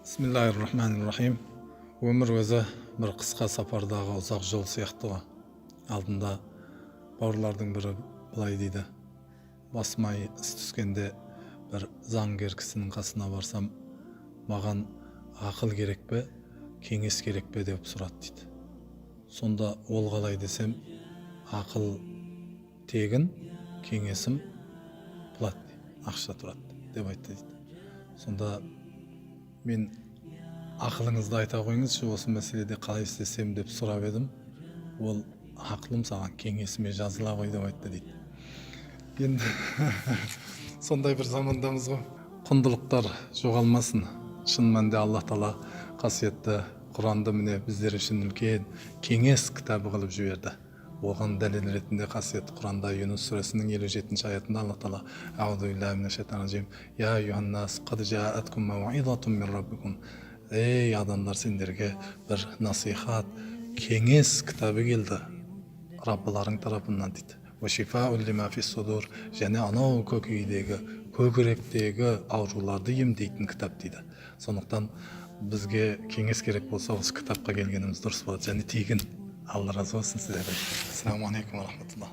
Бисмиллахир-рахманир-рахим. Өмір өзі бір қысқа сапардағы ұзақ жол сияқты ғой. Алдында бауырлардың бірі былай дейді: басыма іс түскенде бір заңгер кісінің қасына барсам, маған ақыл керек пе, кеңес керек пе деп сұрады дейді. Сонда ол қалай десем, ақыл тегін, кеңесім плат, ақша тұрады деп айтты дейді. Сонда мен ақылыңызды айта қойыңызшы, осы мәселеде қалай істесем деп сұрап едім. Ол ақылым саған кеңесіме жазыла ғой деп айтты дейді. Енді сондай бір замандамыз ғой. Құндылықтар жоғалмасын. Шын мәнінде Алла Тағала қасиетті Құранды міне біздер үшін үлкен кеңес кітабы қылып жіберді. Оған дәлел ретінде қасиетті Құранда Юнус сүресінің 57-ші аятында Алла Тағала: "Аузу биллахи минаш шайтанир раджим. Я юханнас, қад жааткум мауизатум мин раббикум." Ей адамдар, сендерге бір насихат, кеңес кітабы келді Раббыларың тарапынан дейді. Ва шифаун лима фис судур, және анау көкейдегі, көкіректегі ауруларды емдейтін кітап дейді. Сондықтан бізге кеңес керек болса, осы кітапқа келгеніміз дұрыс болады, және тегін. Алла разы болсын сіздерден. Ассаламу алейкум ва рахматуллах.